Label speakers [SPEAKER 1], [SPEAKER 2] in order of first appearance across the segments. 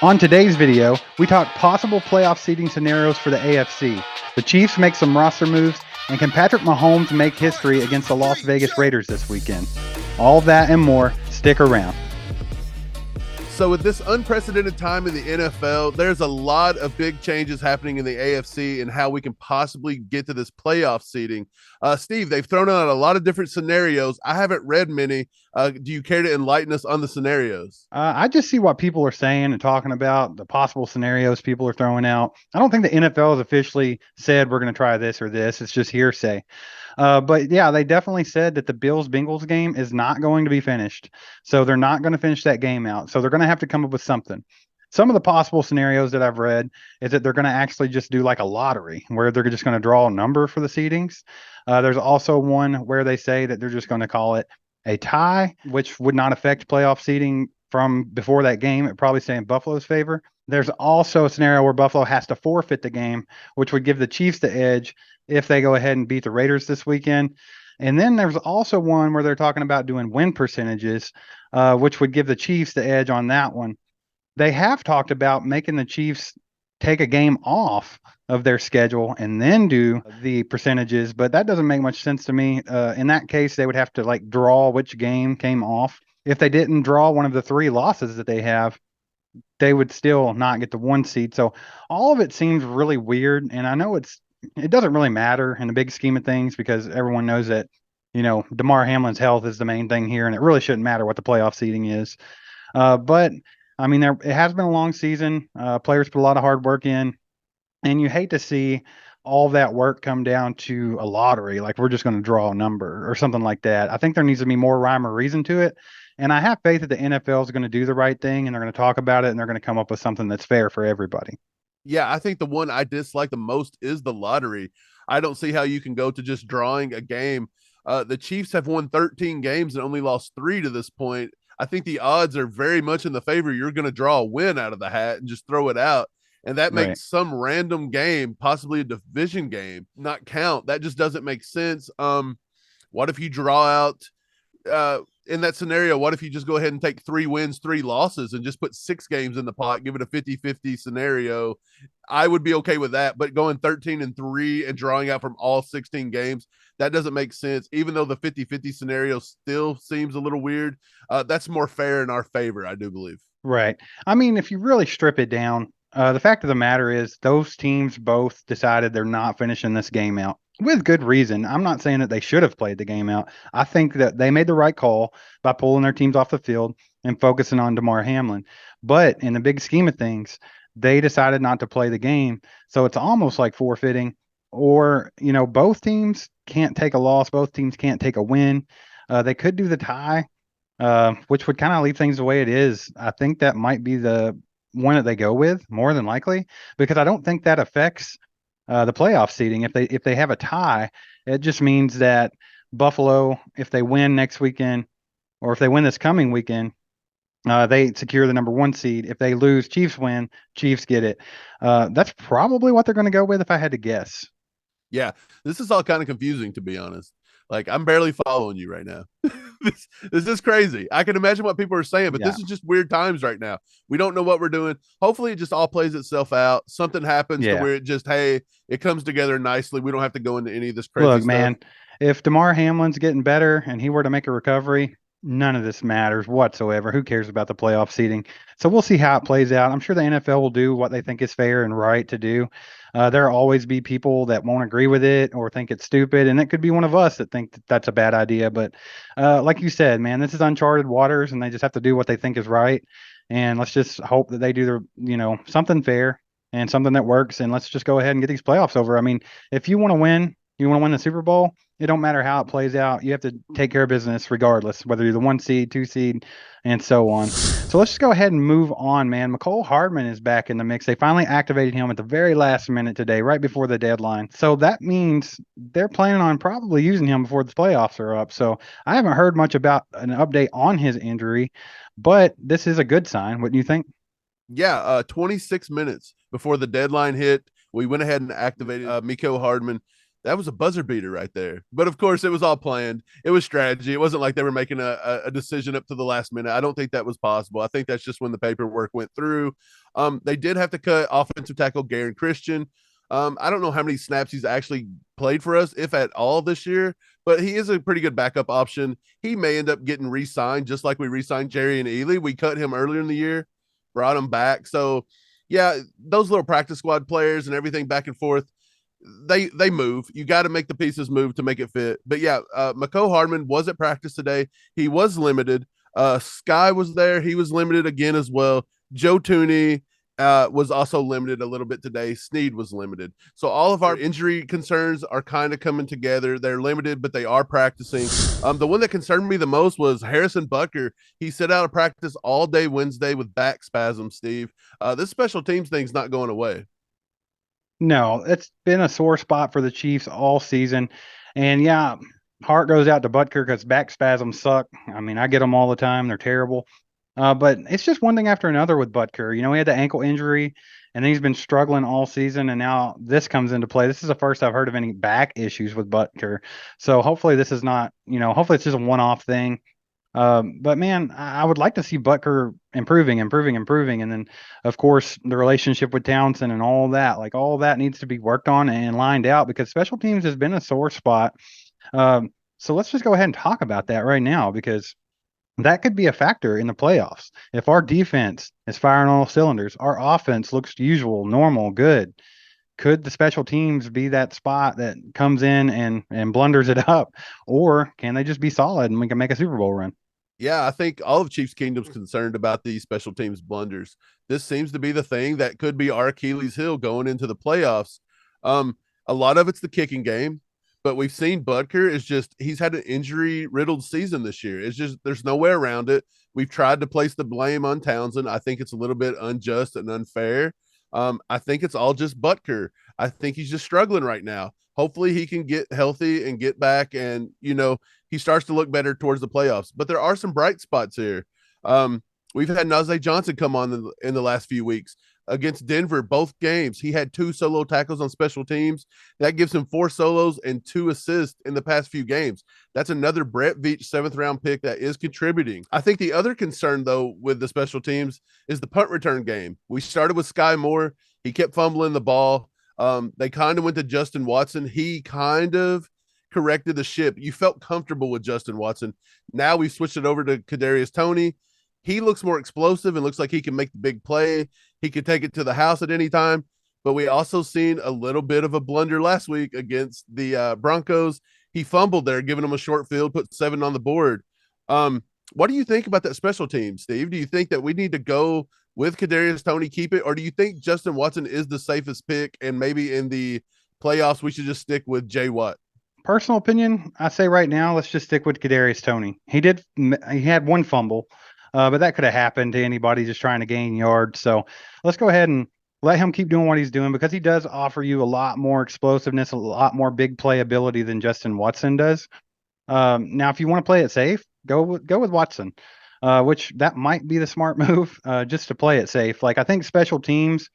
[SPEAKER 1] On today's video, we talk possible playoff seeding scenarios for the AFC. The Chiefs make some roster moves, and can Patrick Mahomes make history against the Las Vegas Raiders this weekend? All that and more. Stick around.
[SPEAKER 2] So with this unprecedented time in the NFL, there's a lot of big changes happening in the AFC and how we can possibly get to this playoff seeding. Steve, they've thrown out a lot of different scenarios. I haven't read many. Do you care to enlighten us on the scenarios?
[SPEAKER 1] I just see what people are saying and talking about, the possible scenarios people are throwing out. I don't think the NFL has officially said we're going to try this or this. It's just hearsay. But yeah, they definitely said that the Bills-Bengals game is not going to be finished. So they're not going to finish that game out. So they're going to have to come up with something. Some of the possible scenarios that I've read is that they're going to actually just do like a lottery where they're just going to draw a number for the seedings. There's also one where they say that they're just going to call it a tie, which would not affect playoff seeding from before that game. It probably stay in Buffalo's favor. There's also a scenario where Buffalo has to forfeit the game, which would give the Chiefs the edge if they go ahead and beat the Raiders this weekend. And then there's also one where they're talking about doing win percentages, which would give the Chiefs the edge on that one. They have talked about making the Chiefs take a game off of their schedule and then do the percentages, but that doesn't make much sense to me. In that case, they would have to like draw which game came off. If they didn't draw one of the three losses that they have, they would still not get the one seed. So all of it seems really weird. And I know it doesn't really matter in the big scheme of things because everyone knows that, DeMar Hamlin's health is the main thing here, and it really shouldn't matter what the playoff seeding is. But I mean, it has been a long season. Players put a lot of hard work in, and you hate to see all that work come down to a lottery. Like we're just going to draw a number or something like that. I think there needs to be more rhyme or reason to it. And I have faith that the NFL is going to do the right thing and they're going to talk about it and they're going to come up with something that's fair for everybody.
[SPEAKER 2] Yeah, I think the one I dislike the most is the lottery. I don't see how you can go to just drawing a game. The Chiefs have won 13 games and only lost 3 to this point. I think the odds are very much in the favor. You're going to draw a win out of the hat and just throw it out. And that
[SPEAKER 1] Right.
[SPEAKER 2] makes some random game, possibly a division game, not count. That just doesn't make sense. What if you draw out in that scenario, what if you just go ahead and take 3 wins, 3 losses, and just put 6 games in the pot, give it a 50-50 scenario? I would be okay with that. But going 13-3 and drawing out from all 16 games, that doesn't make sense. Even though the 50-50 scenario still seems a little weird, that's more fair in our favor, I do believe.
[SPEAKER 1] Right. I mean, if you really strip it down, the fact of the matter is those teams both decided they're not finishing this game out with good reason. I'm not saying that they should have played the game out. I think that they made the right call by pulling their teams off the field and focusing on DeMar Hamlin. But in the big scheme of things, they decided not to play the game. So it's almost like forfeiting, or, both teams can't take a loss. Both teams can't take a win. They could do the tie, which would kind of leave things the way it is. I think that might be the one that they go with more than likely, because I don't think that affects the playoff seeding. If they have a tie, it just means that Buffalo, if they win next weekend, or if they win this coming weekend, they secure the number 1 seed. If they lose, Chiefs win, Chiefs get it. That's probably what they're going to go with if I had to guess.
[SPEAKER 2] Yeah, this is all kind of confusing, to be honest. Like, I'm barely following you right now. this is crazy. I can imagine what people are saying, but this is just weird times right now. We don't know what we're doing. Hopefully it just all plays itself out. Something happens to where it just, hey, it comes together nicely. We don't have to go into any of this crazy
[SPEAKER 1] Look,
[SPEAKER 2] stuff.
[SPEAKER 1] man, if DeMar Hamlin's getting better and he were to make a recovery, none of this matters whatsoever. Who cares about the playoff seeding? So we'll see how it plays out. I'm sure the NFL will do what they think is fair and right to do. There'll always be people that won't agree with it or think it's stupid, and it could be one of us that think that that's a bad idea. But like you said, man, this is uncharted waters, and they just have to do what they think is right. And let's just hope that they do something fair and something that works. And let's just go ahead and get these playoffs over. I mean, if you want to win, the Super Bowl, it don't matter how it plays out. You have to take care of business regardless, whether you're the 1 seed, 2 seed, and so on. So let's just go ahead and move on, man. Mecole Hardman is back in the mix. They finally activated him at the very last minute today, right before the deadline. So that means they're planning on probably using him before the playoffs are up. So I haven't heard much about an update on his injury, but this is a good sign. Wouldn't you think?
[SPEAKER 2] Yeah, 26 minutes before the deadline hit, we went ahead and activated Mecole Hardman. That was a buzzer beater right there. But of course, it was all planned. It was strategy. It wasn't like they were making a decision up to the last minute. I don't think that was possible. I think that's just when the paperwork went through. They did have to cut offensive tackle Garen Christian. I don't know how many snaps he's actually played for us, if at all, this year, but he is a pretty good backup option. He may end up getting re-signed, just like we re-signed Jerry and Ely. We cut him earlier in the year, brought him back. So, yeah, those little practice squad players and everything back and forth, they move. You got to make the pieces move to make it fit. But yeah, Mecole Hardman was at practice today. He was limited. Sky was there. He was limited again as well. Joe Tooney was also limited a little bit today. Sneed was limited. So all of our injury concerns are kind of coming together. They're limited, but they are practicing. The one that concerned me the most was Harrison Butker. He set out of practice all day Wednesday with back spasms, Steve. This special teams thing's not going away.
[SPEAKER 1] No, it's been a sore spot for the Chiefs all season. And yeah, heart goes out to Butker because back spasms suck. I mean, I get them all the time. They're terrible. But it's just one thing after another with Butker. You know, he had the ankle injury, and then he's been struggling all season, and now this comes into play. This is the first I've heard of any back issues with Butker. So hopefully this is not, hopefully it's just a one-off thing. But man, I would like to see Butker improving, and then of course the relationship with Townsend and all that, like all that needs to be worked on and lined out because special teams has been a sore spot. So let's just go ahead and talk about that right now because that could be a factor in the playoffs. If our defense is firing all cylinders, our offense looks usual, normal, good. Could the special teams be that spot that comes in and blunders it up, or can they just be solid and we can make a Super Bowl run?
[SPEAKER 2] Yeah, I think all of Chiefs Kingdom's concerned about these special teams blunders. This seems to be the thing that could be our Achilles heel going into the playoffs. A lot of it's the kicking game, but we've seen Butker is just he's had an injury riddled season this year. It's just there's no way around it. We've tried to place the blame on Townsend. I think it's a little bit unjust and unfair. I think it's all just Butker. I think he's just struggling right now. Hopefully he can get healthy and get back and, he starts to look better towards the playoffs. But there are some bright spots here. We've had Najee Johnson come on in the last few weeks. Against Denver, both games, he had 2 solo tackles on special teams. That gives him 4 solos and 2 assists in the past few games. That's another Brett Veach 7th-round pick that is contributing. I think the other concern, though, with the special teams is the punt return game. We started with Sky Moore. He kept fumbling the ball. They kind of went to Justin Watson. He kind of corrected the ship. You felt comfortable with Justin Watson. Now we've switched it over to Kadarius Toney. He looks more explosive and looks like he can make the big play. He could take it to the house at any time. But we also seen a little bit of a blunder last week against the Broncos. He fumbled there, giving them a short field, put 7 on the board. What do you think about that special team, Steve? Do you think that we need to go with Kadarius Toney, keep it, or do you think Justin Watson is the safest pick and maybe in the playoffs we should just stick with Jay Watt?
[SPEAKER 1] Personal opinion, I say right now, let's just stick with Kadarius Toney. He had 1 fumble, but that could have happened to anybody just trying to gain yards. So let's go ahead and let him keep doing what he's doing because he does offer you a lot more explosiveness, a lot more big play ability than Justin Watson does. Now, if you want to play it safe, go with Watson, which that might be the smart move, just to play it safe. Like I think special teams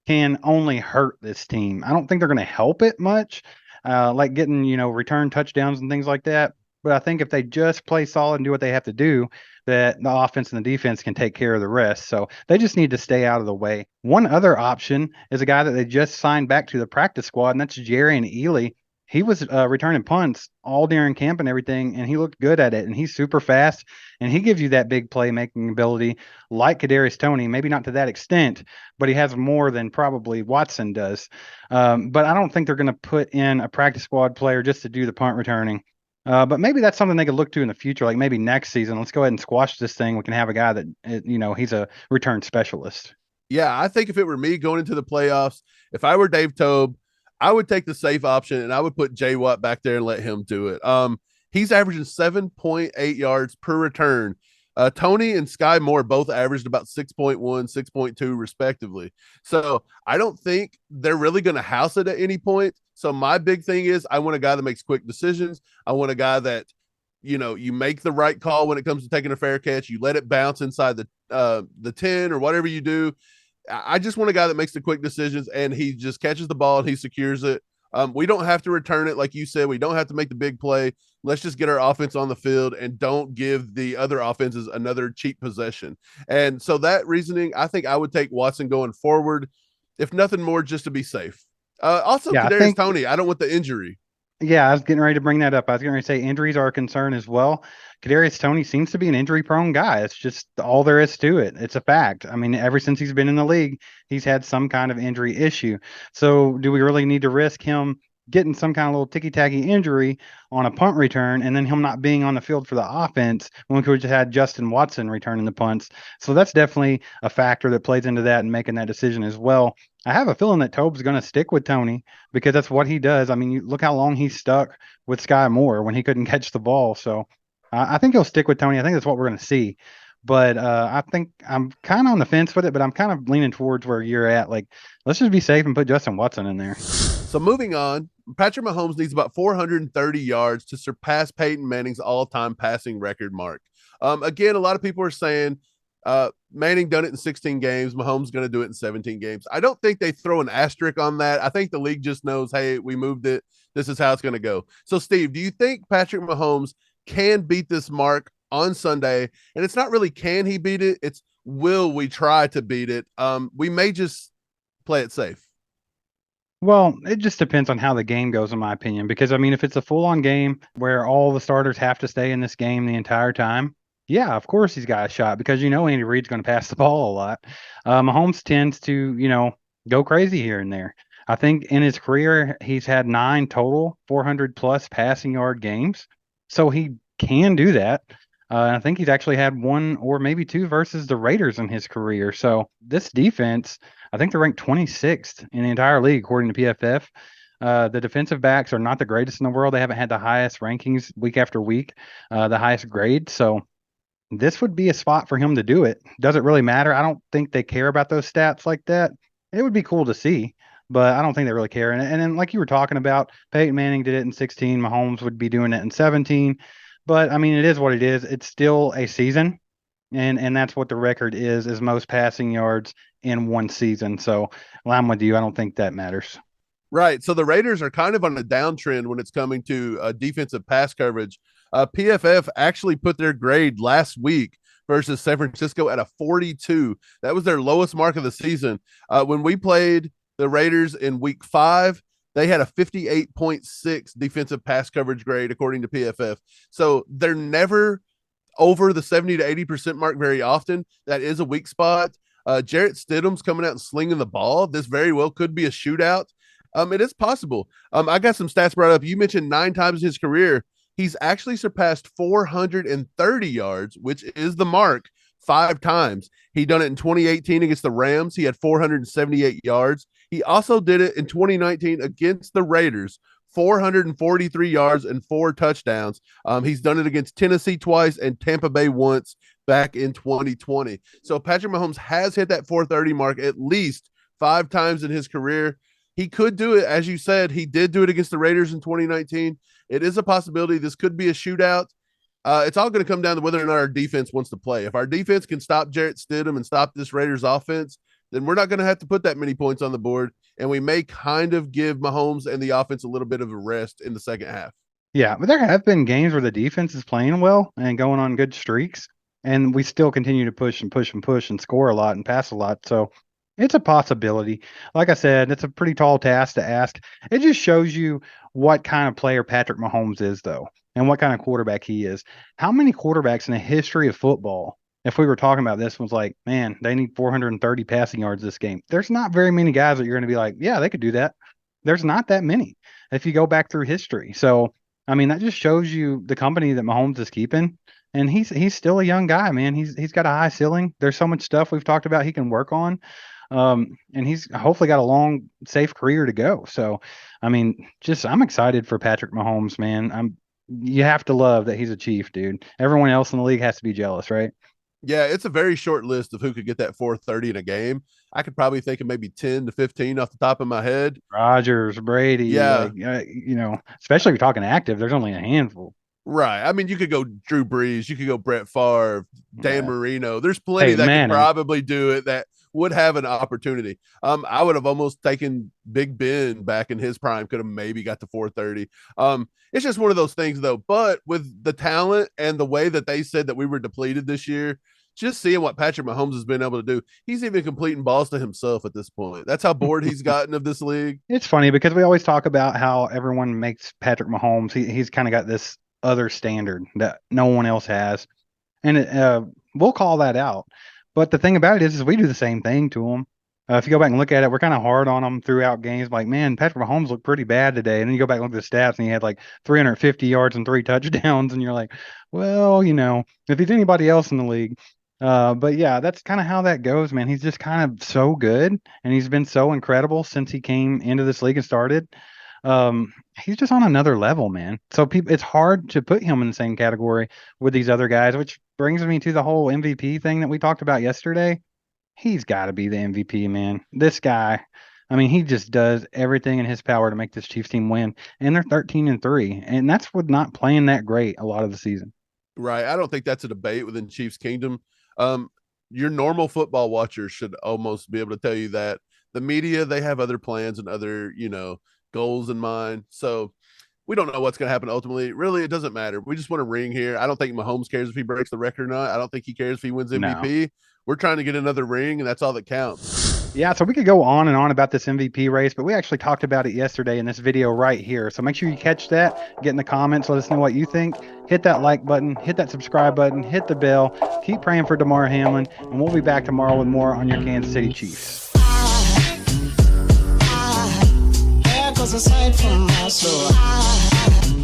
[SPEAKER 1] can only hurt this team. I don't think they're going to help it much, like getting return touchdowns and things like that. But I think if they just play solid and do what they have to do, that the offense and the defense can take care of the rest. So they just need to stay out of the way. One other option is a guy that they just signed back to the practice squad, and that's Jerry and Ely. He was returning punts all during camp and everything, and he looked good at it. And he's super fast, and he gives you that big playmaking ability like Kadarius Toney. Maybe not to that extent, but he has more than probably Watson does. But I don't think they're going to put in a practice squad player just to do the punt returning. But maybe that's something they could look to in the future, like maybe next season. Let's go ahead and squash this thing. We can have a guy that, he's a return specialist.
[SPEAKER 2] Yeah, I think if it were me going into the playoffs, if I were Dave Tobe, I would take the safe option and I would put Jay Watt back there and let him do it. He's averaging 7.8 yards per return. Toney and Sky Moore both averaged about 6.1, 6.2 respectively. So I don't think they're really going to house it at any point. So my big thing is I want a guy that makes quick decisions. I want a guy that, you make the right call when it comes to taking a fair catch. You let it bounce inside the 10 or whatever you do. I just want a guy that makes the quick decisions and he just catches the ball and he secures it. We don't have to return it, like you said. We don't have to make the big play. Let's just get our offense on the field and don't give the other offenses another cheap possession. And so that reasoning, I think I would take Watson going forward, if nothing more, just to be safe. Also,
[SPEAKER 1] Yeah, I
[SPEAKER 2] Kadarius
[SPEAKER 1] think
[SPEAKER 2] Toney, I don't want the injury.
[SPEAKER 1] Yeah, I was getting ready to bring that up. I was getting ready to say injuries are a concern as well. Kadarius Toney seems to be an injury-prone guy. It's just all there is to it. It's a fact. I mean, ever since he's been in the league, he's had some kind of injury issue. So, do we really need to risk him getting some kind of little ticky-tacky injury on a punt return and then him not being on the field for the offense when we could have just had Justin Watson returning the punts? So that's definitely a factor that plays into that and making that decision as well. I have a feeling that Tobe's going to stick with Toney because that's what he does. I mean, you look how long he stuck with Sky Moore when he couldn't catch the ball. So I think he'll stick with Toney. I think that's what we're going to see. But I think I'm kind of on the fence with it, but I'm kind of leaning towards where you're at. Like, let's just be safe and put Justin Watson in there.
[SPEAKER 2] So moving on, Patrick Mahomes needs about 430 yards to surpass Peyton Manning's all-time passing record mark. Again, a lot of people are saying Manning done it in 16 games. Mahomes going to do it in 17 games. I don't think they throw an asterisk on that. I think the league just knows, hey, we moved it. This is how it's going to go. So, Steve, do you think Patrick Mahomes can beat this mark on Sunday? And it's not really can he beat it. It's will we try to beat it? We may just play it safe.
[SPEAKER 1] Well, it just depends on how the game goes, in my opinion. Because I mean, if it's a full-on game where all the starters have to stay in this game the entire time, yeah, of course he's got a shot because Andy Reid's going to pass the ball a lot. Mahomes tends to, go crazy here and there. I think in his career he's had 9 total 400 plus passing yard games, so he can do that. I think he's actually had one or maybe two versus the Raiders in his career. So this defense, I think they're ranked 26th in the entire league according to PFF. The defensive backs are not the greatest in the world. They haven't had the highest rankings week after week, the highest grade. So this would be a spot for him to do it. Does it really matter? I don't think they care about those stats like that. It would be cool to see, but I don't think they really care. And then, like you were talking about, Peyton Manning did it in 16. Mahomes would be doing it in 17. But I mean, it is what it is. It's still a season, and that's what the record is most passing yards in one season. So well, I'm with you. I don't think that matters.
[SPEAKER 2] Right. So the Raiders are kind of on a downtrend when it's coming to defensive pass coverage. PFF actually put their grade last week versus San Francisco at a 42. That was their lowest mark of the season. When we played the Raiders in week 5, they had a 58.6 defensive pass coverage grade, according to PFF. So they're never over the 70 to 80% mark very often. That is a weak spot. Jarrett Stidham's coming out and slinging the ball. This very well could be a shootout. It is possible. I got some stats brought up. You mentioned 9 times in his career, he's actually surpassed 430 yards, which is the mark, 5 times. He done it in 2018 against the Rams. He had 478 yards. He also did it in 2019 against the Raiders, 443 yards and 4 touchdowns. He's done it against Tennessee twice and Tampa Bay once back in 2020. So Patrick Mahomes has hit that 430 mark at least 5 times in his career. He could do it, as you said. He did do it against the Raiders in 2019. It is a possibility. This could be a shootout. It's all going to come down to whether or not our defense wants to play. If our defense can stop Jarrett Stidham and stop this Raiders offense, then we're not going to have to put that many points on the board, and we may kind of give Mahomes and the offense a little bit of a rest in the second half.
[SPEAKER 1] Yeah, but there have been games where the defense is playing well and going on good streaks, and we still continue to push and push and push and score a lot and pass a lot. So it's a possibility. Like I said, it's a pretty tall task to ask. It just shows you what kind of player Patrick Mahomes is, though, and what kind of quarterback he is. How many quarterbacks in the history of football, if we were talking about this, was like, man, they need 430 passing yards this game? There's not very many guys that you're going to be like, yeah, they could do that. There's not that many if you go back through history. So, I mean, that just shows you the company that Mahomes is keeping. And he's still a young guy, man. He's got a high ceiling. There's so much stuff we've talked about he can work on. And he's hopefully got a long, safe career to go. So, I mean, I'm excited for Patrick Mahomes, man. You have to love that he's a Chief, dude. Everyone else in the league has to be jealous, right?
[SPEAKER 2] Yeah, it's a very short list of who could get that 430 in a game. I could probably think of maybe 10 to 15 off the top of my head.
[SPEAKER 1] Rodgers, Brady,
[SPEAKER 2] Yeah.
[SPEAKER 1] especially if you're talking active, there's only a handful.
[SPEAKER 2] Right. I mean, you could go Drew Brees, you could go Brett Favre, Dan
[SPEAKER 1] Yeah.
[SPEAKER 2] Marino. There's plenty
[SPEAKER 1] Hey,
[SPEAKER 2] that could
[SPEAKER 1] Manning.
[SPEAKER 2] probably do it that would have an opportunity. I would have almost taken Big Ben back in his prime, could have maybe got to 430. It's just one of those things, though. But with the talent and the way that they said that we were depleted this year, just seeing what Patrick Mahomes has been able to do, he's even completing balls to himself at this point. That's how bored he's gotten of this league.
[SPEAKER 1] It's funny because we always talk about how everyone makes Patrick Mahomes. He's kind of got this other standard that no one else has. And we'll call that out. But the thing about it is we do the same thing to him. If you go back and look at it, we're kind of hard on him throughout games. Like, man, Patrick Mahomes looked pretty bad today. And then you go back and look at the stats, and he had like 350 yards and 3 touchdowns. And you're like, well, if he's anybody else in the league. But yeah, that's kind of how that goes, man. He's just kind of so good, and he's been so incredible since he came into this league and started. He's just on another level, man. So it's hard to put him in the same category with these other guys, which brings me to the whole MVP thing that we talked about yesterday. He's got to be the MVP, man. This guy, I mean, he just does everything in his power to make this Chiefs team win, and they're 13-3, and that's with not playing that great a lot of the season.
[SPEAKER 2] Right. I don't think that's a debate within Chiefs Kingdom. Your normal football watchers should almost be able to tell you that. The media, they have other plans and other, goals in mind. So we don't know what's going to happen ultimately. Really, it doesn't matter. We just want a ring here. I don't think Mahomes cares if he breaks the record or not. I don't think he cares if he wins MVP. No. We're trying to get another ring, and that's all that counts.
[SPEAKER 1] Yeah, so we could go on and on about this MVP race, but we actually talked about it yesterday in this video right here. So make sure you catch that, get in the comments, let us know what you think. Hit that like button, hit that subscribe button, hit the bell. Keep praying for Damar Hamlin, and we'll be back tomorrow with more on your Kansas City Chiefs. There goes a sight from my soul.